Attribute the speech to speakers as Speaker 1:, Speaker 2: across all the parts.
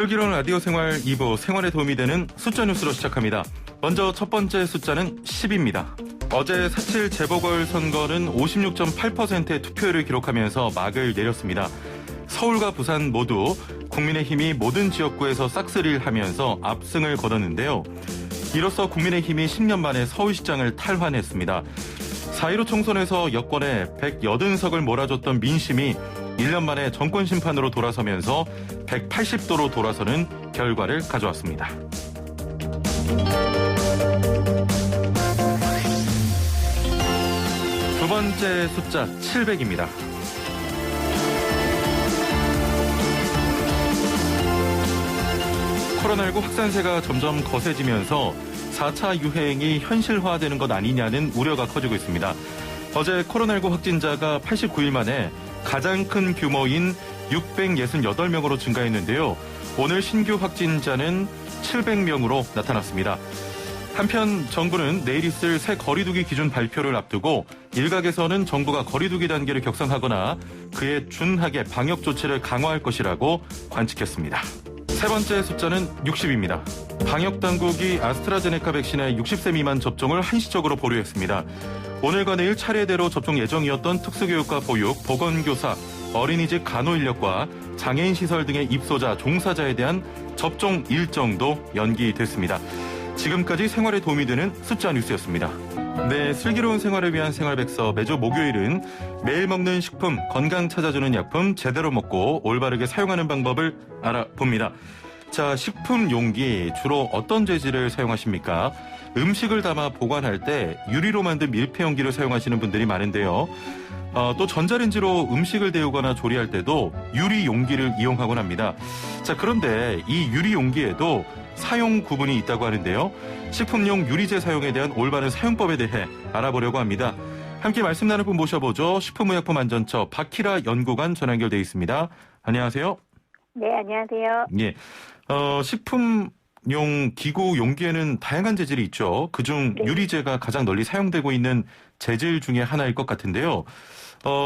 Speaker 1: 슬기로운 라디오 생활 2부 생활에 도움이 되는 숫자 뉴스로 시작합니다. 먼저 첫 번째 숫자는 10입니다. 어제 4.7 재보궐선거는 56.8%의 투표율을 기록하면서 막을 내렸습니다. 서울과 부산 모두 국민의힘이 모든 지역구에서 싹쓸이를 하면서 압승을 거뒀는데요. 이로써 국민의힘이 10년 만에 서울시장을 탈환했습니다. 4.15 총선에서 여권에 180석을 몰아줬던 민심이 1년 만에 정권 심판으로 돌아서면서 180도로 돌아서는 결과를 가져왔습니다. 두 번째 숫자 700입니다. 코로나19 확산세가 점점 거세지면서 4차 유행이 현실화되는 것 아니냐는 우려가 커지고 있습니다. 어제 코로나19 확진자가 89일 만에 가장 큰 규모인 668명으로 증가했는데요. 오늘 신규 확진자는 700명으로 나타났습니다. 한편 정부는 내일 있을 새 거리두기 기준 발표를 앞두고 일각에서는 정부가 거리두기 단계를 격상하거나 그에 준하게 방역 조치를 강화할 것이라고 관측했습니다. 세 번째 숫자는 60입니다. 방역당국이 아스트라제네카 백신의 60세 미만 접종을 한시적으로 보류했습니다. 오늘과 내일 차례대로 접종 예정이었던 특수교육과 보육, 보건교사, 어린이집 간호인력과 장애인 시설 등의 입소자, 종사자에 대한 접종 일정도 연기됐습니다. 지금까지 생활에 도움이 되는 숫자 뉴스였습니다. 네, 슬기로운 생활을 위한 생활백서 매주 목요일은 매일 먹는 식품, 건강 찾아주는 약품 제대로 먹고 올바르게 사용하는 방법을 알아봅니다. 자, 식품 용기 주로 어떤 재질을 사용하십니까? 음식을 담아 보관할 때 유리로 만든 밀폐 용기를 사용하시는 분들이 많은데요. 또 전자레인지로 음식을 데우거나 조리할 때도 유리 용기를 이용하곤 합니다. 자, 그런데 이 유리 용기에도 사용 구분이 있다고 하는데요. 식품용 유리재 사용에 대한 올바른 사용법에 대해 알아보려고 합니다. 함께 말씀 나눌 분 모셔보죠. 식품의약품안전처 박희라 연구관 전화 연결돼 있습니다. 안녕하세요.
Speaker 2: 네, 안녕하세요.
Speaker 1: 예, 식품용 기구 용기에는 다양한 재질이 있죠. 그중
Speaker 2: 네.
Speaker 1: 유리재가 가장 널리 사용되고 있는 재질 중에 하나일 것 같은데요.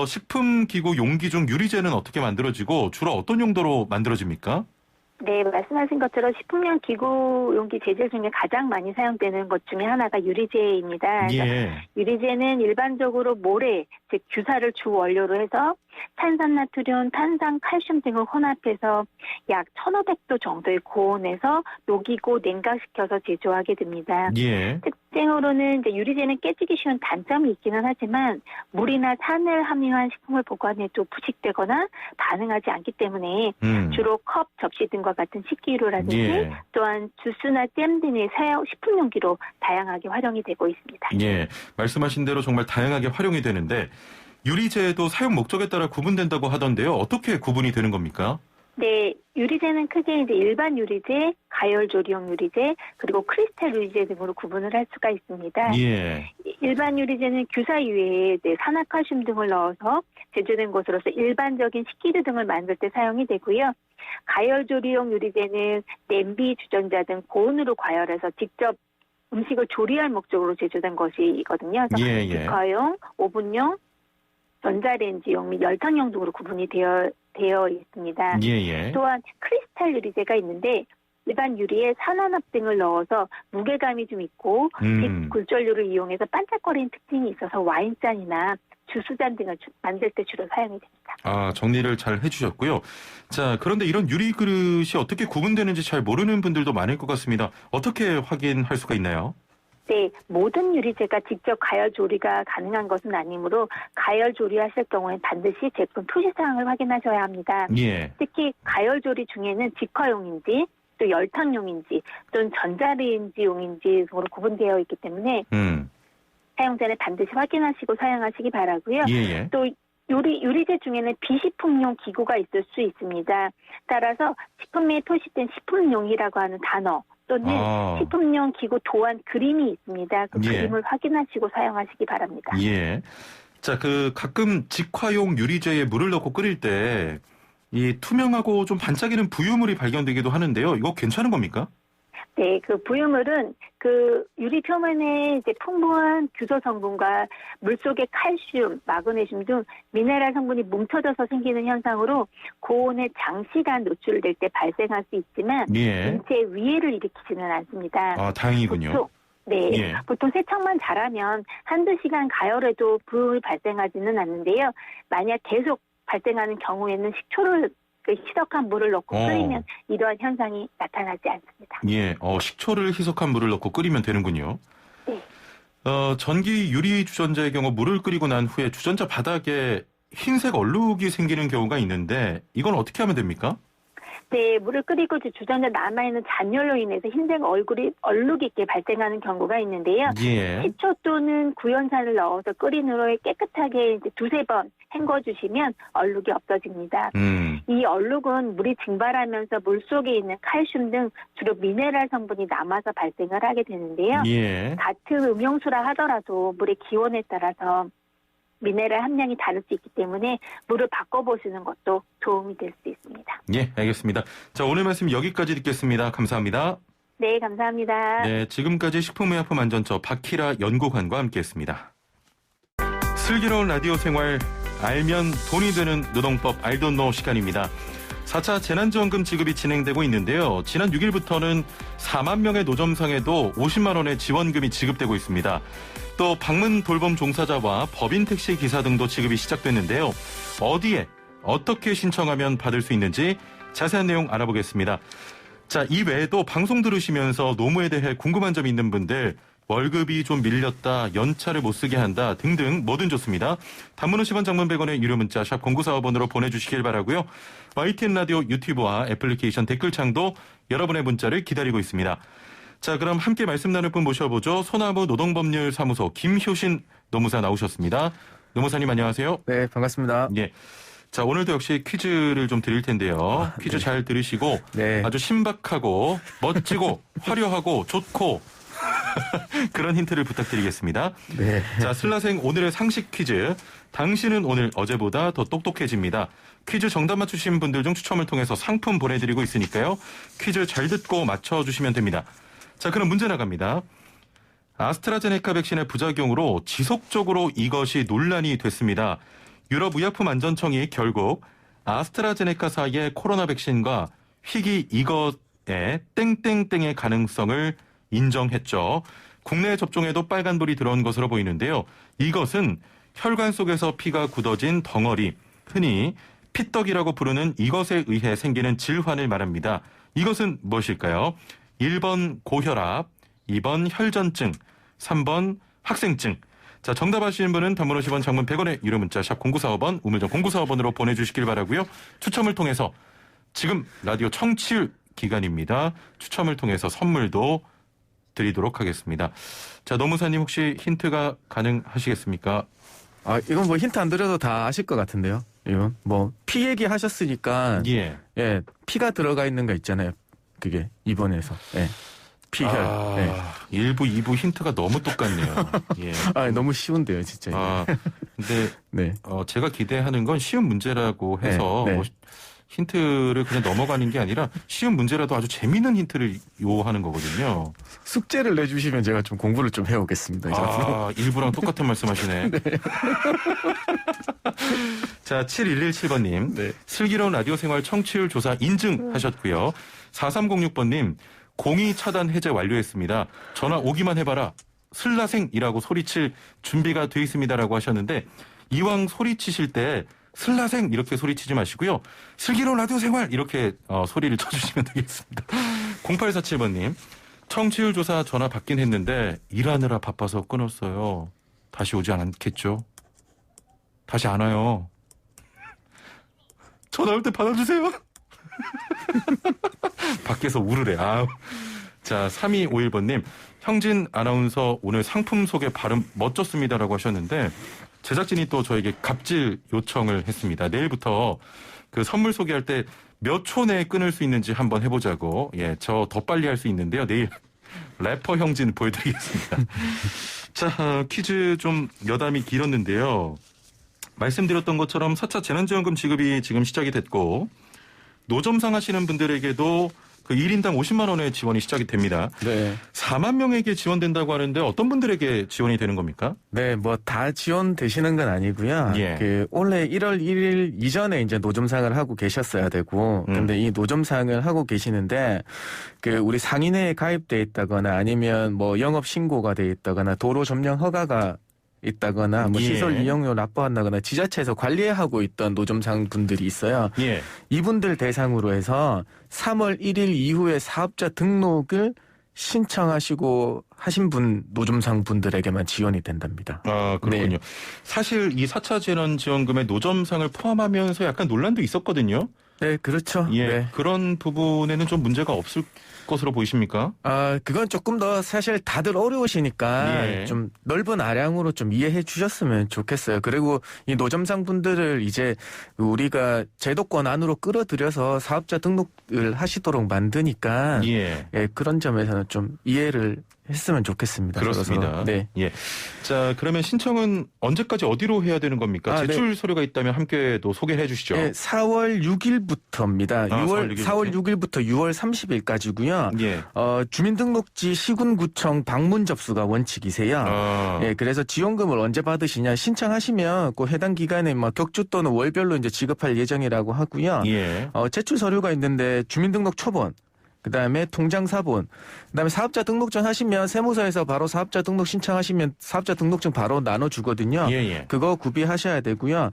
Speaker 1: 식품 기구 용기 중 유리재는 어떻게 만들어지고 주로 어떤 용도로 만들어집니까?
Speaker 2: 네, 말씀하신 것처럼 식품용 기구 용기 재질 중에 가장 많이 사용되는 것 중에 하나가 유리재입니다.
Speaker 1: 예.
Speaker 2: 유리재는 일반적으로 모래, 즉 규사를 주 원료로 해서 탄산나트륨, 탄산, 칼슘 등을 혼합해서 약 1500도 정도의 고온에서 녹이고 냉각시켜서 제조하게 됩니다.
Speaker 1: 예.
Speaker 2: 특징으로는 이제 유리재는 깨지기 쉬운 단점이 있기는 하지만 물이나 산을 함유한 식품을 보관해도 부식되거나 반응하지 않기 때문에 주로 컵, 접시 등과 같은 식기류라든지
Speaker 1: 예.
Speaker 2: 또한 주스나 잼 등의 식품 용기로 다양하게 활용이 되고 있습니다.
Speaker 1: 예. 말씀하신 대로 정말 다양하게 활용이 되는데 유리재도 사용 목적에 따라 구분된다고 하던데요. 어떻게 구분이 되는 겁니까?
Speaker 2: 네, 유리재는 크게 이제 일반 유리재, 가열조리용 유리재, 그리고 크리스탈 유리재 등으로 구분을 할 수가 있습니다.
Speaker 1: 예.
Speaker 2: 일반 유리재는 규사유에 산화칼슘 등을 넣어서 제조된 것으로서 일반적인 식기류 등을 만들 때 사용이 되고요. 가열조리용 유리재는 냄비, 주전자 등 고온으로 과열해서 직접 음식을 조리할 목적으로 제조된 것이거든요. 그래서
Speaker 1: 예.
Speaker 2: 직화용, 오븐용, 전자레인지용 및 열탕용 등으로 구분이 되어 있습니다.
Speaker 1: 예.
Speaker 2: 또한 크리스탈 유리재가 있는데 일반 유리에 산화납 등을 넣어서 무게감이 좀 있고 빛 굴절료를 이용해서 반짝거리는 특징이 있어서 와인잔이나 주스잔 등을 만들 때 주로 사용이 됩니다.
Speaker 1: 아, 정리를 잘 해주셨고요. 자, 그런데 이런 유리 그릇이 어떻게 구분되는지 잘 모르는 분들도 많을 것 같습니다. 어떻게 확인할 수가 있나요?
Speaker 2: 네, 모든 유리재가 직접 가열 조리가 가능한 것은 아니므로 가열 조리하실 경우에는 반드시 제품 표시사항을 확인하셔야 합니다.
Speaker 1: 예.
Speaker 2: 특히 가열 조리 중에는 직화용인지 또 열탕용인지 또는 전자레인지용인지 등으로 구분되어 있기 때문에 사용자는 반드시 확인하시고 사용하시기 바라고요.
Speaker 1: 예.
Speaker 2: 또 유리재 중에는 비식품용 기구가 있을 수 있습니다. 따라서 식품에 표시된 식품용이라고 하는 단어 또는 식품용 기구 도안 그림이 있습니다. 그 그림을 확인하시고 사용하시기 바랍니다.
Speaker 1: 예. 자, 가끔 직화용 유리재에 물을 넣고 끓일 때 이 투명하고 좀 반짝이는 부유물이 발견되기도 하는데요. 이거 괜찮은 겁니까?
Speaker 2: 네, 그 부유물은 그 유리 표면에 이제 풍부한 규소 성분과 물 속의 칼슘, 마그네슘 등 미네랄 성분이 뭉쳐져서 생기는 현상으로 고온에 장시간 노출될 때 발생할 수 있지만
Speaker 1: 예.
Speaker 2: 인체에 위해를 일으키지는 않습니다.
Speaker 1: 아, 다행이군요.
Speaker 2: 네,
Speaker 1: 예.
Speaker 2: 보통 세척만 잘하면 한두 시간 가열해도 부음이 발생하지는 않는데요. 만약 계속 발생하는 경우에는 식초를 희석한 물을 넣고 끓이면 이러한 현상이 나타나지 않습니다.
Speaker 1: 예, 식초를 희석한 물을 넣고 끓이면 되는군요.
Speaker 2: 네.
Speaker 1: 전기 유리 주전자의 경우 물을 끓이고 난 후에 주전자 바닥에 흰색 얼룩이 생기는 경우가 있는데 이건 어떻게 하면 됩니까?
Speaker 2: 네, 물을 끓이고 주전자 남아있는 잔열로 인해서 흰색 얼룩이 있게 발생하는 경우가 있는데요.
Speaker 1: 예.
Speaker 2: 식초 또는 구연산을 넣어서 끓인 후에 깨끗하게 이제 두세 번 헹궈주시면 얼룩이 없어집니다. 이 얼룩은 물이 증발하면서 물 속에 있는 칼슘 등 주로 미네랄 성분이 남아서 발생을 하게 되는데요.
Speaker 1: 예.
Speaker 2: 같은 음용수라 하더라도 물의 기온에 따라서 미네랄 함량이 다를 수 있기 때문에 물을 바꿔보시는 것도 도움이 될 수 있습니다.
Speaker 1: 예, 알겠습니다. 자, 오늘 말씀 여기까지 듣겠습니다. 감사합니다.
Speaker 2: 네, 감사합니다.
Speaker 1: 네, 지금까지 식품의약품안전처 박희라 연구관과 함께했습니다. 슬기로운 라디오 생활 알면 돈이 되는 노동법 알돈노 시간입니다. 4차 재난지원금 지급이 진행되고 있는데요. 지난 6일부터는 4만 명의 노점상에도 50만 원의 지원금이 지급되고 있습니다. 또 방문 돌봄 종사자와 법인 택시 기사 등도 지급이 시작됐는데요. 어디에 어떻게 신청하면 받을 수 있는지 자세한 내용 알아보겠습니다. 자, 이 외에도 방송 들으시면서 노무에 대해 궁금한 점이 있는 분들 월급이 좀 밀렸다, 연차를 못 쓰게 한다 등등 뭐든 좋습니다. 단문 50원, 장문 100원의 유료 문자 샵 0945번으로 보내주시길 바라고요. YTN 라디오 유튜브와 애플리케이션 댓글창도 여러분의 문자를 기다리고 있습니다. 자, 그럼 함께 말씀 나눌 분 모셔보죠. 소나무 노동법률사무소 김효신 노무사 나오셨습니다. 노무사님 안녕하세요.
Speaker 3: 네, 반갑습니다.
Speaker 1: 예. 자, 오늘도 역시 퀴즈를 좀 드릴 텐데요. 퀴즈
Speaker 3: 네.
Speaker 1: 잘 들으시고
Speaker 3: 네.
Speaker 1: 아주 신박하고 멋지고 화려하고 좋고 그런 힌트를 부탁드리겠습니다.
Speaker 3: 네.
Speaker 1: 자, 슬라생 오늘의 상식 퀴즈. 당신은 오늘 어제보다 더 똑똑해집니다. 퀴즈 정답 맞추신 분들 중 추첨을 통해서 상품 보내드리고 있으니까요. 퀴즈 잘 듣고 맞춰주시면 됩니다. 자, 그럼 문제 나갑니다. 아스트라제네카 백신의 부작용으로 지속적으로 이것이 논란이 됐습니다. 유럽의약품안전청이 결국 아스트라제네카사의 코로나 백신과 희귀 이것의 땡땡땡의 가능성을 인정했죠. 국내 접종에도 빨간불이 들어온 것으로 보이는데요. 이것은 혈관 속에서 피가 굳어진 덩어리, 흔히 피떡이라고 부르는 이것에 의해 생기는 질환을 말합니다. 이것은 무엇일까요? 1번 고혈압, 2번 혈전증, 3번 학생증. 자, 정답 아시는 분은 단문 50원, 장문 100원의 유료 문자 샵 0945번, 우물정 0945번으로 보내주시길 바라고요. 추첨을 통해서 지금 라디오 청취율 기간입니다. 추첨을 통해서 선물도 드리도록 하겠습니다. 자, 노무사님 혹시 힌트가 가능하시겠습니까?
Speaker 3: 아, 이건 뭐 힌트 안 드려도 다 아실 것 같은데요. 이건 뭐 피 얘기 하셨으니까
Speaker 1: 예.
Speaker 3: 예, 피가 들어가 있는 거 있잖아요. 그게 입원해서. 예. 피혈. 예.
Speaker 1: 1부, 2부 힌트가 너무 똑같네요. 예.
Speaker 3: 아, 너무 쉬운데요, 진짜.
Speaker 1: 근데
Speaker 3: 네.
Speaker 1: 제가 기대하는 건 쉬운 문제라고 해서
Speaker 3: 네.
Speaker 1: 뭐 힌트를 그냥 넘어가는 게 아니라 쉬운 문제라도 아주 재미있는 힌트를 요하는 거거든요.
Speaker 3: 숙제를 내주시면 제가 좀 공부를 좀 해오겠습니다.
Speaker 1: 일부랑 똑같은 말씀하시네.
Speaker 3: 네.
Speaker 1: 자, 7117번님.
Speaker 3: 네.
Speaker 1: 슬기로운 라디오 생활 청취율 조사 인증하셨고요. 4306번님. 공의 차단 해제 완료했습니다. 전화 오기만 해봐라. 슬라생이라고 소리칠 준비가 돼 있습니다라고 하셨는데 이왕 소리치실 때 슬라생 이렇게 소리치지 마시고요. 슬기로운 라디오 생활 이렇게 소리를 쳐주시면 되겠습니다. 0847번님. 청취율 조사 전화 받긴 했는데 일하느라 바빠서 끊었어요. 다시 오지 않겠죠? 다시 안 와요. 전화 올 때 받아주세요. 밖에서 울으래. 아우. 자, 3251번님. 형진 아나운서 오늘 상품 소개 발음 멋졌습니다라고 하셨는데 제작진이 또 저에게 갑질 요청을 했습니다. 내일부터 그 선물 소개할 때 몇 초 내에 끊을 수 있는지 한번 해보자고. 예, 저 더 빨리 할 수 있는데요. 내일 래퍼 형진 보여드리겠습니다. 자, 퀴즈 좀 여담이 길었는데요. 말씀드렸던 것처럼 4차 재난지원금 지급이 지금 시작이 됐고 노점상 하시는 분들에게도 그 1인당 50만 원의 지원이 시작이 됩니다.
Speaker 3: 네.
Speaker 1: 4만 명에게 지원된다고 하는데 어떤 분들에게 지원이 되는 겁니까?
Speaker 3: 네, 뭐 다 지원되시는 건 아니고요.
Speaker 1: 예.
Speaker 3: 그 원래 1월 1일 이전에 이제 노점상을 하고 계셨어야 되고, 근데 이 노점상을 하고 계시는데 그 우리 상인회에 가입돼 있다거나 아니면 뭐 영업 신고가 돼 있다거나 도로 점령 허가가 있다거나 뭐
Speaker 1: 예.
Speaker 3: 시설 이용료 납부한다거나 지자체에서 관리하고 있던 노점상 분들이 있어요.
Speaker 1: 예.
Speaker 3: 이분들 대상으로 해서 3월 1일 이후에 사업자 등록을 신청하시고 하신 분 노점상 분들에게만 지원이 된답니다.
Speaker 1: 아, 그렇군요.
Speaker 3: 네.
Speaker 1: 사실 이 4차 재난지원금에 노점상을 포함하면서 약간 논란도 있었거든요.
Speaker 3: 네, 그렇죠.
Speaker 1: 예.
Speaker 3: 네.
Speaker 1: 그런 부분에는 좀 문제가 없을 것으로 보이십니까?
Speaker 3: 아, 그건 조금 더 사실 다들 어려우시니까
Speaker 1: 예.
Speaker 3: 좀 넓은 아량으로 좀 이해해 주셨으면 좋겠어요. 그리고 이 노점상 분들을 이제 우리가 제도권 안으로 끌어들여서 사업자 등록을 하시도록 만드니까
Speaker 1: 예.
Speaker 3: 예, 그런 점에서는 좀 이해를 했으면 좋겠습니다.
Speaker 1: 그렇습니다.
Speaker 3: 서로. 네.
Speaker 1: 예. 자, 그러면 신청은 언제까지 어디로 해야 되는 겁니까?
Speaker 3: 아,
Speaker 1: 제출 서류가 있다면 함께 또 소개해 주시죠.
Speaker 3: 예, 4월 6일부터입니다. 4월 6일부터 6월 30일까지고요.
Speaker 1: 예.
Speaker 3: 주민등록지 시군구청 방문 접수가 원칙이세요.
Speaker 1: 아.
Speaker 3: 예, 그래서 지원금을 언제 받으시냐 신청하시면 그 해당 기간에 뭐 격주 또는 월별로 이제 지급할 예정이라고 하고요.
Speaker 1: 예.
Speaker 3: 제출 서류가 있는데 주민등록 초본, 그다음에 통장 사본, 그다음에 사업자 등록증 하시면 세무서에서 바로 사업자 등록 신청하시면 사업자 등록증 바로 나눠주거든요.
Speaker 1: 예.
Speaker 3: 그거 구비하셔야 되고요.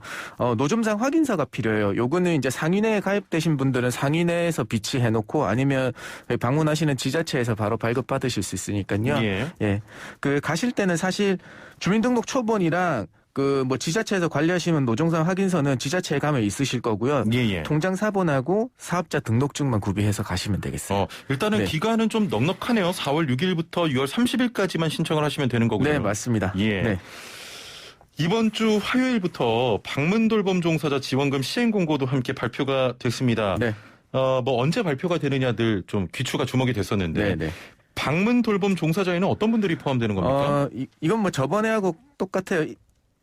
Speaker 3: 노점상 확인서가 필요해요. 요거는 이제 상인회에 가입되신 분들은 상인회에서 비치해놓고 아니면 방문하시는 지자체에서 바로 발급받으실 수 있으니까요.
Speaker 1: 예.
Speaker 3: 그 가실 때는 사실 주민등록 초본이랑 그 뭐 지자체에서 관리하시는 노점상 확인서는 지자체에 가면 있으실 거고요.
Speaker 1: 예.
Speaker 3: 통장 사본하고 사업자 등록증만 구비해서 가시면 되겠어요.
Speaker 1: 일단은
Speaker 3: 네. 기간은
Speaker 1: 기간은 좀 넉넉하네요. 4월 6일부터 6월 30일까지만 신청을 하시면 되는 거군요.
Speaker 3: 네, 맞습니다.
Speaker 1: 예.
Speaker 3: 네.
Speaker 1: 이번 주 화요일부터 방문돌봄 종사자 지원금 시행 공고도 함께 발표가 됐습니다.
Speaker 3: 네.
Speaker 1: 뭐 언제 발표가 되느냐 늘 좀 귀추가 주목이 됐었는데
Speaker 3: 네.
Speaker 1: 방문돌봄 종사자에는 어떤 분들이 포함되는 겁니까?
Speaker 3: 이건 뭐 저번에하고 똑같아요.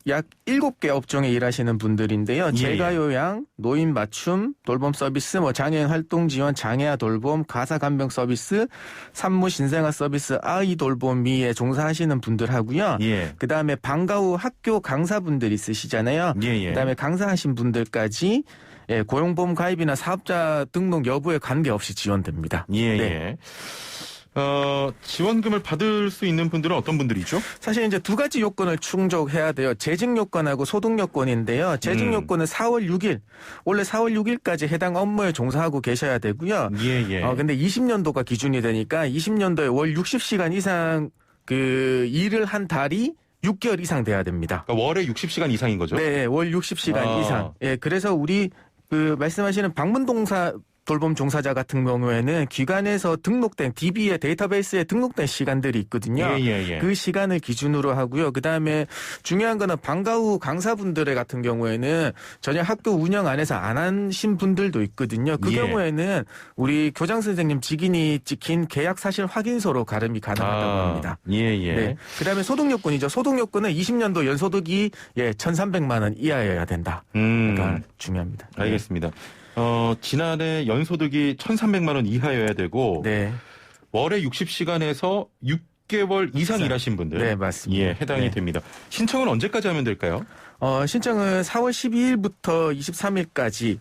Speaker 3: 약 7개 업종에 일하시는 분들인데요.
Speaker 1: 예.
Speaker 3: 재가요양, 노인 맞춤, 돌봄 서비스, 뭐 장애인 활동 지원, 장애아 돌봄, 가사 간병 서비스, 산모 신생아 서비스, 아이 돌봄이에 종사하시는 분들 하고요.
Speaker 1: 예.
Speaker 3: 그다음에 방과 후 학교 강사분들 있으시잖아요.
Speaker 1: 예.
Speaker 3: 그다음에 강사하신 분들까지 고용보험 가입이나 사업자 등록 여부에 관계없이 지원됩니다.
Speaker 1: 예.
Speaker 3: 네.
Speaker 1: 지원금을 받을 수 있는 분들은 어떤 분들이죠?
Speaker 3: 사실 이제 두 가지 요건을 충족해야 돼요. 재직 요건하고 소득 요건인데요. 재직 요건은 4월 6일, 원래 4월 6일까지 해당 업무에 종사하고 계셔야 되고요.
Speaker 1: 예.
Speaker 3: 근데 20년도가 기준이 되니까 20년도에 월 60시간 이상 그 일을 한 달이 6개월 이상 돼야 됩니다.
Speaker 1: 그러니까 월에 60시간 이상인 거죠?
Speaker 3: 네, 월 60시간 이상. 예, 그래서 우리 그 말씀하시는 방문동사 돌봄 종사자 같은 경우에는 기관에서 등록된 DB의 데이터베이스에 등록된 시간들이 있거든요.
Speaker 1: 예.
Speaker 3: 그 시간을 기준으로 하고요. 그다음에 중요한 거는 방과 후 강사분들의 같은 경우에는 전혀 학교 운영 안에서 안 하신 분들도 있거든요. 그
Speaker 1: 예.
Speaker 3: 경우에는 우리 교장 선생님 직인이 찍힌 계약 사실 확인서로 가름이 가능하다고 합니다.
Speaker 1: 예.
Speaker 3: 네. 그다음에 소득 요건이죠. 소득 요건은 20년도 연소득이 1,300만 원 이하여야 된다. 그러니까 중요합니다.
Speaker 1: 알겠습니다. 지난해 연소득이 1,300만 원 이하여야 되고
Speaker 3: 네.
Speaker 1: 월에 60시간에서 6개월 이상 일하신 분들.
Speaker 3: 네, 맞습니다.
Speaker 1: 예, 해당이
Speaker 3: 네.
Speaker 1: 됩니다. 신청은 언제까지 하면 될까요?
Speaker 3: 신청은 4월 12일부터 23일까지,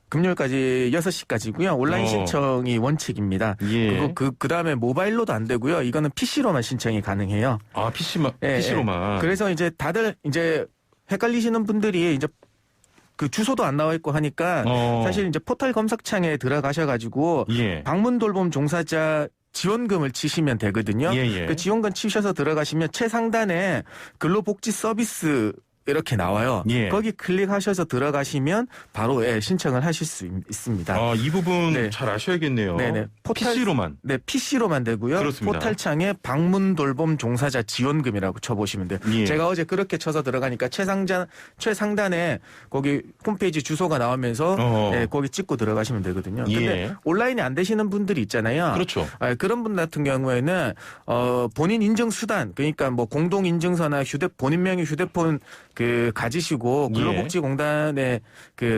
Speaker 3: 금요일까지 6시까지고요. 온라인 신청이 원칙입니다.
Speaker 1: 예.
Speaker 3: 그다음에 모바일로도 안 되고요. 이거는 PC로만 신청이 가능해요.
Speaker 1: 아, PC로만.
Speaker 3: 그래서 이제 다들 이제 헷갈리시는 분들이 이제 그 주소도 안 나와 있고 하니까 사실 이제 포털 검색창에 들어가셔가지고
Speaker 1: 예.
Speaker 3: 방문 돌봄 종사자 지원금을 치시면 되거든요.
Speaker 1: 예.
Speaker 3: 그 지원금 치셔서 들어가시면 최상단에 근로복지 서비스 이렇게 나와요.
Speaker 1: 예.
Speaker 3: 거기 클릭하셔서 들어가시면 바로 신청을 하실 수 있습니다.
Speaker 1: 이 부분
Speaker 3: 네.
Speaker 1: 잘 아셔야겠네요.
Speaker 3: 네네.
Speaker 1: PC로만.
Speaker 3: 네, PC로만 되고요.
Speaker 1: 그렇습니다.
Speaker 3: 포털창에 방문 돌봄 종사자 지원금이라고 쳐보시면 돼요.
Speaker 1: 예.
Speaker 3: 제가 어제 그렇게 쳐서 들어가니까 최상단에 거기 홈페이지 주소가 나오면서 거기 찍고 들어가시면 되거든요.
Speaker 1: 예.
Speaker 3: 근데 온라인이 안 되시는 분들이 있잖아요.
Speaker 1: 그렇죠.
Speaker 3: 그런 분 같은 경우에는 본인 인증 수단, 그러니까 뭐 공동 인증서나 본인 명의 휴대폰 가지시고 근로복지공단에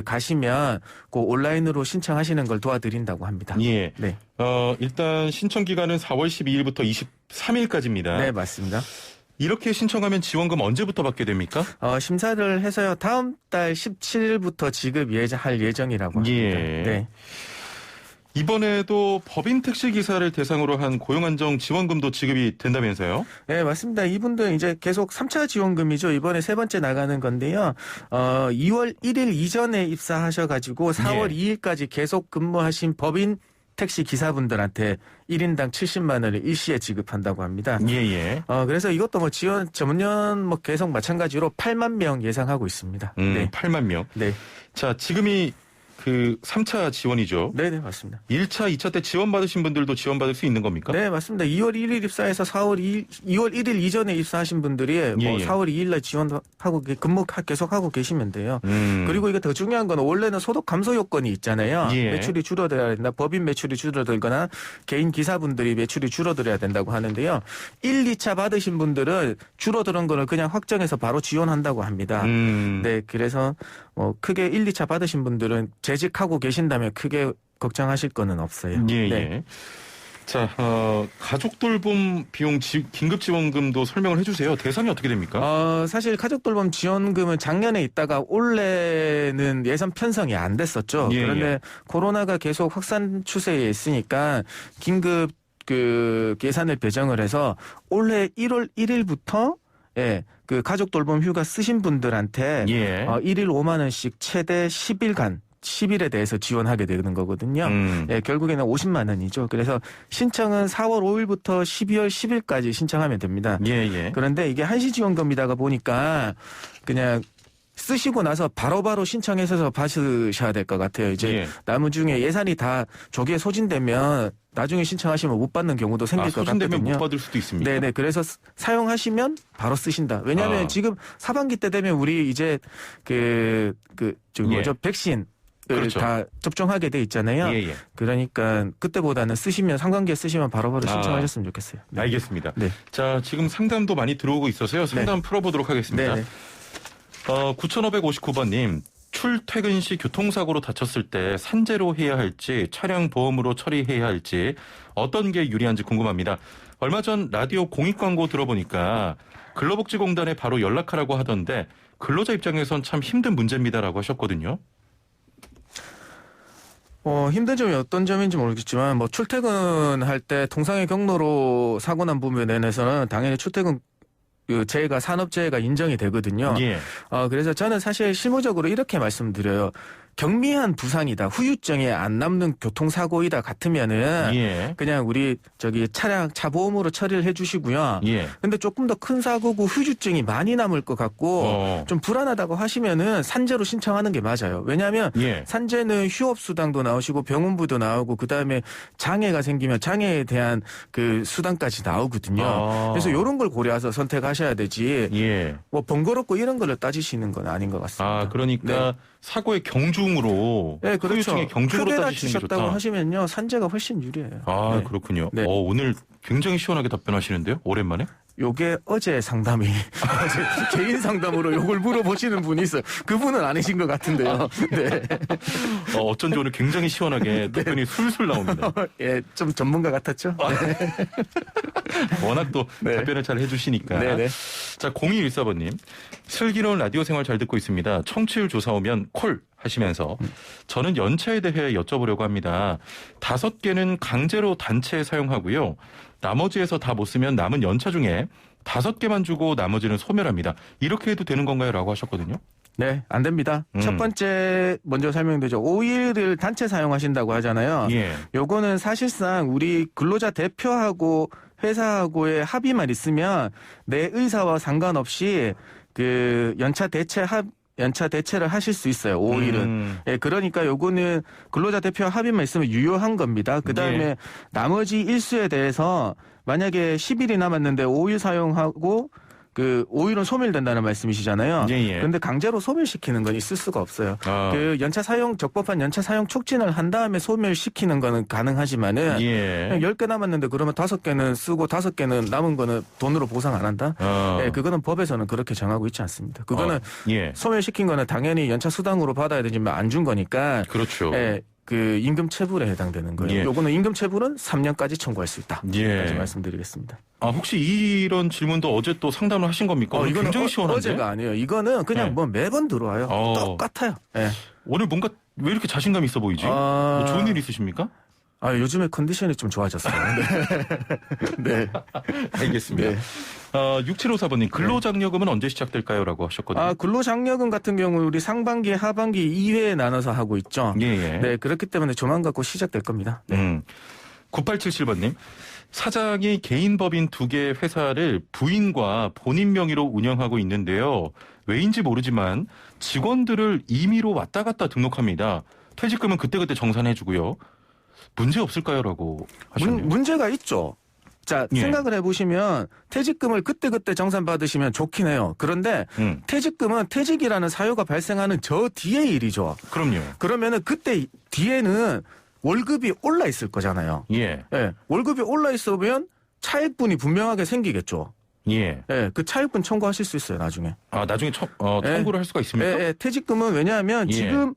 Speaker 3: 가시면 그 온라인으로 신청하시는 걸 도와드린다고 합니다.
Speaker 1: 예.
Speaker 3: 네.
Speaker 1: 일단 신청 기간은 4월 12일부터 23일까지입니다.
Speaker 3: 네, 맞습니다.
Speaker 1: 이렇게 신청하면 지원금 언제부터 받게 됩니까?
Speaker 3: 심사를 해서요. 다음 달 17일부터 지급할 예정이라고 합니다.
Speaker 1: 예.
Speaker 3: 네.
Speaker 1: 이번에도 법인 택시 기사를 대상으로 한 고용안정 지원금도 지급이 된다면서요?
Speaker 3: 네, 맞습니다. 이분들 이제 계속 3차 지원금이죠. 이번에 세 번째 나가는 건데요. 2월 1일 이전에 입사하셔가지고 4월 2일까지 계속 근무하신 법인 택시 기사분들한테 1인당 70만 원을 일시에 지급한다고 합니다.
Speaker 1: 예.
Speaker 3: 그래서 이것도 전년 계속 마찬가지로 8만 명 예상하고 있습니다. 네.
Speaker 1: 8만 명.
Speaker 3: 네.
Speaker 1: 자, 지금이 3차 지원이죠.
Speaker 3: 네, 맞습니다.
Speaker 1: 1차, 2차 때 지원받으신 분들도 지원받을 수 있는 겁니까?
Speaker 3: 네, 맞습니다. 2월 1일 입사해서 2월 1일 이전에 입사하신 분들이 4월 2일 날 지원하고 계속하고 계시면 돼요. 그리고 이게 더 중요한 건 원래는 소득 감소 요건이 있잖아요.
Speaker 1: 예.
Speaker 3: 매출이 줄어들어야 된다. 법인 매출이 줄어들거나 개인 기사분들이 매출이 줄어들어야 된다고 하는데요. 1, 2차 받으신 분들은 줄어드는 거를 그냥 확정해서 바로 지원한다고 합니다. 네, 그래서 크게 1, 2차 받으신 분들은 재직하고 계신다면 크게 걱정하실 거는 없어요.
Speaker 1: 예.
Speaker 3: 네.
Speaker 1: 자, 가족 돌봄 비용 긴급 지원금도 설명을 해주세요. 대상이 어떻게 됩니까?
Speaker 3: 사실 가족 돌봄 지원금은 작년에 있다가 올해는 예산 편성이 안 됐었죠.
Speaker 1: 예,
Speaker 3: 그런데 코로나가 계속 확산 추세에 있으니까 긴급 예산을 배정을 해서 올해 1월 1일부터 가족 돌봄 휴가 쓰신 분들한테 1일 5만 원씩 최대 10일에 대해서 지원하게 되는 거거든요. 결국에는 50만 원이죠. 그래서 신청은 4월 5일부터 12월 10일까지 신청하면 됩니다. 그런데 이게 한시지원금이다가 보니까 그냥 쓰시고 나서 바로바로 신청해서 받으셔야 될 것 같아요. 이제 나머중에 예산이 다 조기에 소진되면 나중에 신청하시면 못 받는 경우도 생길 것 같거든요.
Speaker 1: 소진되면 못 받을 수도 있습니다.
Speaker 3: 네네. 그래서 사용하시면 바로 쓰신다. 왜냐하면 지금 하반기 때 되면 우리 이제 백신
Speaker 1: 그렇죠.
Speaker 3: 다 접종하게 돼 있잖아요. 그러니까 그때보다는 상반기에 쓰시면 바로바로 신청하셨으면 좋겠어요. 네.
Speaker 1: 알겠습니다.
Speaker 3: 네.
Speaker 1: 자, 지금 상담도 많이 들어오고 있어서요. 상담 풀어보도록 하겠습니다. 9559번님. 출퇴근 시 교통사고로 다쳤을 때 산재로 해야 할지 차량 보험으로 처리해야 할지 어떤 게 유리한지 궁금합니다. 얼마 전 라디오 공익 광고 들어보니까 근로복지공단에 바로 연락하라고 하던데 근로자 입장에선 참 힘든 문제입니다라고 하셨거든요.
Speaker 3: 힘든 점이 어떤 점인지 모르겠지만 출퇴근할 때 통상의 경로로 사고 난 부분에서는 당연히 출퇴근 재해가 산업재해가 인정이 되거든요. 그래서 저는 사실 실무적으로 이렇게 말씀드려요. 경미한 부상이다, 후유증이 안 남는 교통사고이다 같으면은 그냥 우리 차 보험으로 처리를 해주시고요. 근데 조금 더 큰 사고고 후유증이 많이 남을 것 같고 좀 불안하다고 하시면은 산재로 신청하는 게 맞아요. 왜냐하면 산재는 휴업수당도 나오시고 병원비도 나오고 그 다음에 장애가 생기면 장애에 대한 수당까지 나오거든요. 그래서 이런 걸 고려해서 선택하셔야 되지. 번거롭고 이런 거를 따지시는 건 아닌 것 같습니다.
Speaker 1: 그러니까 사고의 경중으로 후유증의 경중으로 따지시는 게 좋다.
Speaker 3: 크게 하시면요 산재가 훨씬 유리해요.
Speaker 1: 그렇군요. 오늘 굉장히 시원하게 답변하시는데요. 오랜만에?
Speaker 3: 요게 어제 상담이 어제 개인 상담으로 요걸 물어보시는 분이 있어요. 그분은 아니신 것 같은데요. 네.
Speaker 1: 어쩐지 오늘 굉장히 시원하게 답변이 술술 나옵니다.
Speaker 3: 좀 전문가 같았죠?
Speaker 1: 워낙 또 답변을 잘 해주시니까. 자, 0214번님. 슬기로운 라디오 생활 잘 듣고 있습니다. 청취율 조사 오면 콜 하시면서 저는 연차에 대해 여쭤보려고 합니다. 5개는 강제로 단체에 사용하고요. 나머지에서 다 못 쓰면 남은 연차 중에 5개만 주고 나머지는 소멸합니다. 이렇게 해도 되는 건가요? 라고 하셨거든요.
Speaker 3: 네, 안 됩니다. 첫 번째 먼저 설명드리죠. 5일을 단체 사용하신다고 하잖아요. 요거는 사실상 우리 근로자 대표하고 회사하고의 합의만 있으면 내 의사와 상관없이 연차 대체를 하실 수 있어요. 5일은. 그러니까 요거는 근로자 대표 합의만 있으면 유효한 겁니다. 그다음에 나머지 일수에 대해서 만약에 10일이 남았는데 5일 사용하고 그 오일은 소멸된다는 말씀이시잖아요.
Speaker 1: 예, 예.
Speaker 3: 그런데 강제로 소멸시키는 건 있을 수가 없어요. 그 적법한 연차 사용 촉진을 한 다음에 소멸시키는 거는 가능하지만은
Speaker 1: 예.
Speaker 3: 10개 남았는데 그러면 5개는 쓰고 5개는 남은 거는 돈으로 보상 안 한다? 예, 그거는 법에서는 그렇게 정하고 있지 않습니다. 그거는
Speaker 1: 예.
Speaker 3: 소멸시킨 거는 당연히 연차 수당으로 받아야 되지만 안 준 거니까
Speaker 1: 그렇죠.
Speaker 3: 예, 그 임금 체불에 해당되는 거예요.
Speaker 1: 예.
Speaker 3: 요거는 임금 체불은 3년까지 청구할 수 있다.
Speaker 1: 예.
Speaker 3: 까지 말씀드리겠습니다.
Speaker 1: 혹시 이런 질문도 어제 또 상담을 하신 겁니까?
Speaker 3: 이거는
Speaker 1: 굉장히 시원한데?
Speaker 3: 어제가 아니에요. 이거는 그냥
Speaker 1: 네.
Speaker 3: 뭐 매번 들어와요. 똑같아요. 예.
Speaker 1: 오늘 뭔가 왜 이렇게 자신감 있어 보이지? 뭐 좋은 일 있으십니까?
Speaker 3: 요즘에 컨디션이 좀 좋아졌어요. 네.
Speaker 1: 알겠습니다.
Speaker 3: 네.
Speaker 1: 6754번님, 근로장려금은 언제 시작될까요? 라고 하셨거든요.
Speaker 3: 근로장려금 같은 경우 우리 상반기, 하반기 2회에 나눠서 하고 있죠.
Speaker 1: 예, 예.
Speaker 3: 네, 그렇기 때문에 조만간 곧 시작될 겁니다. 네.
Speaker 1: 9877번님, 사장이 개인 법인 2개의 회사를 부인과 본인 명의로 운영하고 있는데요. 왜인지 모르지만 직원들을 임의로 왔다 갔다 등록합니다. 퇴직금은 그때그때 정산해주고요. 문제 없을까요? 라고 하셨네요.
Speaker 3: 문제가 있죠. 자,
Speaker 1: 예.
Speaker 3: 생각을 해보시면 퇴직금을 그때그때 정산받으시면 좋긴 해요. 그런데 퇴직금은 퇴직이라는 사유가 발생하는 저 뒤의 일이죠.
Speaker 1: 그럼요.
Speaker 3: 그러면은 그때 뒤에는 월급이 올라 있을 거잖아요.
Speaker 1: 예.
Speaker 3: 예, 월급이 올라 있으면 차액분이 분명하게 생기겠죠.
Speaker 1: 예.
Speaker 3: 예, 그 차액분 청구하실 수 있어요, 나중에.
Speaker 1: 나중에 청구를 할 수가 있습니까?
Speaker 3: 예, 퇴직금은 왜냐하면
Speaker 1: 예.
Speaker 3: 지금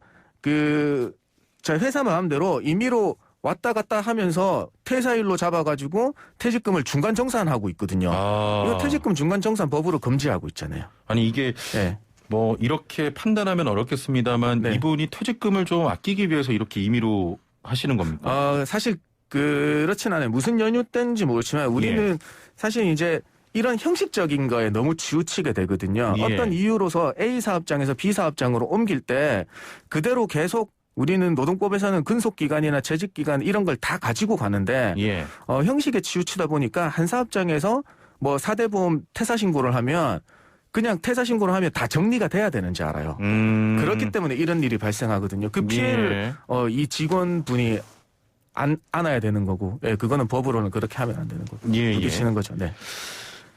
Speaker 3: 저 회사 마음대로 임의로 왔다 갔다 하면서 퇴사일로 잡아가지고 퇴직금을 중간 정산하고 있거든요. 이거 퇴직금 중간 정산 법으로 금지하고 있잖아요.
Speaker 1: 아니 이게
Speaker 3: 예.
Speaker 1: 뭐 이렇게 판단하면 어렵겠습니다만
Speaker 3: 네.
Speaker 1: 이분이 퇴직금을 좀 아끼기 위해서 이렇게 임의로 하시는 겁니까?
Speaker 3: 사실 그렇진 않아요. 무슨 연유 때인지 모르지만 우리는 사실 이제 이런 형식적인 거에 너무 치우치게 되거든요.
Speaker 1: 예.
Speaker 3: 어떤 이유로서 A 사업장에서 B 사업장으로 옮길 때 그대로 계속 우리는 노동법에서는 근속기간이나 재직기간 이런 걸 다 가지고 가는데
Speaker 1: 예.
Speaker 3: 형식에 치우치다 보니까 한 사업장에서 뭐 4대 보험 퇴사 신고를 하면 그냥 퇴사 신고를 하면 다 정리가 돼야 되는지 알아요. 그렇기 때문에 이런 일이 발생하거든요. 그 피해를 이 직원분이 안아야 되는 거고, 예, 그거는 법으로는 그렇게 하면 안 되는 거고. 부딪히는 거죠. 네.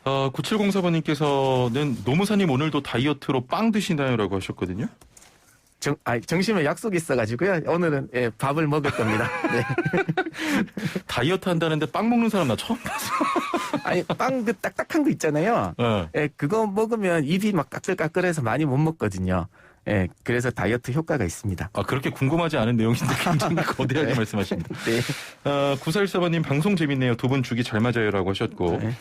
Speaker 1: 9704번님께서는 노무사님 오늘도 다이어트로 빵 드시나요라고 하셨거든요.
Speaker 3: 점심에 약속이 있어가지고요. 오늘은 밥을 먹을 겁니다. 네.
Speaker 1: 다이어트 한다는데 빵 먹는 사람 나 처음 봤어.
Speaker 3: 아니 빵 그 딱딱한 거 있잖아요. 예, 그거 먹으면 입이 막 까끌까끌해서 많이 못 먹거든요. 예, 그래서 다이어트 효과가 있습니다.
Speaker 1: 그렇게 궁금하지 않은 내용인데 굉장히 거대하게
Speaker 3: 네.
Speaker 1: 말씀하십니다.
Speaker 3: 네.
Speaker 1: 9414번님 방송 재밌네요. 두 분 주기 잘 맞아요라고 하셨고.
Speaker 3: 네.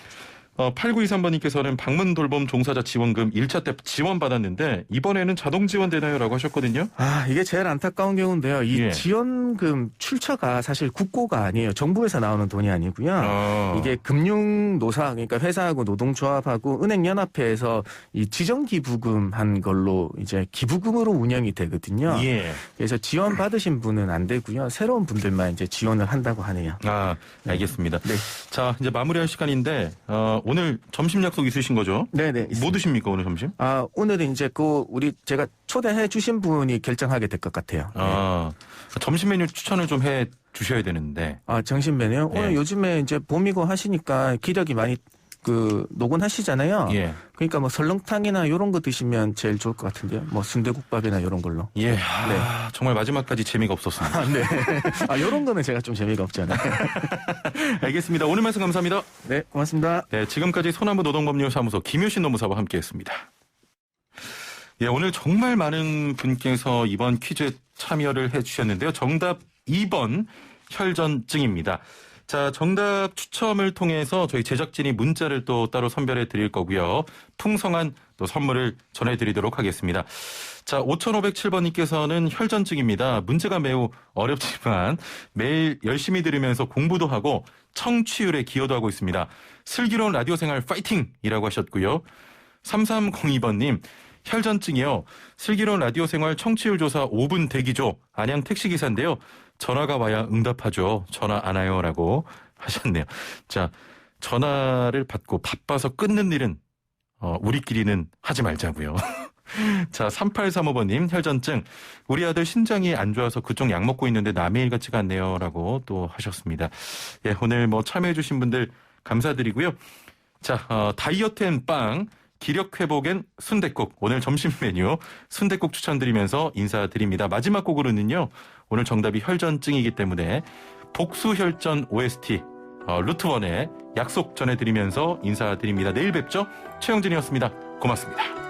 Speaker 1: 8923번님께서는 방문 돌봄 종사자 지원금 1차 때 지원받았는데 이번에는 자동 지원되나요라고 하셨거든요.
Speaker 3: 이게 제일 안타까운 경우인데요. 이 지원금 출처가 사실 국고가 아니에요. 정부에서 나오는 돈이 아니고요. 이게 금융노사, 그러니까 회사하고 노동조합하고 은행연합회에서 이 지정기부금 한 걸로 이제 기부금으로 운영이 되거든요.
Speaker 1: 예.
Speaker 3: 그래서 지원 받으신 분은 안 되고요. 새로운 분들만 이제 지원을 한다고 하네요.
Speaker 1: 알겠습니다.
Speaker 3: 네.
Speaker 1: 자, 이제 마무리할 시간인데 오늘 점심 약속 있으신 거죠?
Speaker 3: 네네. 있습니다.
Speaker 1: 뭐 드십니까 오늘 점심?
Speaker 3: 오늘은 이제 제가 초대해 주신 분이 결정하게 될 것 같아요.
Speaker 1: 점심 메뉴 추천을 좀 해 주셔야 되는데.
Speaker 3: 점심 메뉴? 오늘 요즘에 이제 봄이고 하시니까 기력이 많이 노곤하시잖아요.
Speaker 1: 예.
Speaker 3: 그러니까 뭐 설렁탕이나 이런 거 드시면 제일 좋을 것 같은데요. 뭐 순대국밥이나 이런 걸로.
Speaker 1: 예.
Speaker 3: 네.
Speaker 1: 정말 마지막까지 재미가 없었습니다.
Speaker 3: 네. 이런 거는 제가 좀 재미가 없잖아요.
Speaker 1: 알겠습니다. 오늘 말씀 감사합니다.
Speaker 3: 네, 고맙습니다.
Speaker 1: 네, 지금까지 소나무 노동법률사무소 김효신 노무사와 함께했습니다. 예, 오늘 정말 많은 분께서 이번 퀴즈에 참여를 해주셨는데요. 정답 2번 혈전증입니다. 자, 정답 추첨을 통해서 저희 제작진이 문자를 또 따로 선별해 드릴 거고요. 풍성한 또 선물을 전해드리도록 하겠습니다. 자, 5507번님께서는 혈전증입니다. 문제가 매우 어렵지만 매일 열심히 들으면서 공부도 하고 청취율에 기여도 하고 있습니다. 슬기로운 라디오 생활 파이팅이라고 하셨고요. 3302번님, 혈전증이요. 슬기로운 라디오 생활 청취율 조사 5분 대기죠. 안양 택시기사인데요. 전화가 와야 응답하죠. 전화 안 와요라고 하셨네요. 자, 전화를 받고 바빠서 끊는 일은 우리끼리는 하지 말자고요. 자, 3835번님 혈전증. 우리 아들 신장이 안 좋아서 그쪽 약 먹고 있는데 남의 일 같지가 않네요. 라고 또 하셨습니다. 예, 오늘 참여해 주신 분들 감사드리고요. 자, 다이어트 앤 빵 기력 회복엔 순댓국. 오늘 점심 메뉴 순댓국 추천드리면서 인사드립니다. 마지막 곡으로는요. 오늘 정답이 혈전증이기 때문에 복수혈전 OST 루트원의 약속 전해드리면서 인사드립니다. 내일 뵙죠. 최영진이었습니다. 고맙습니다.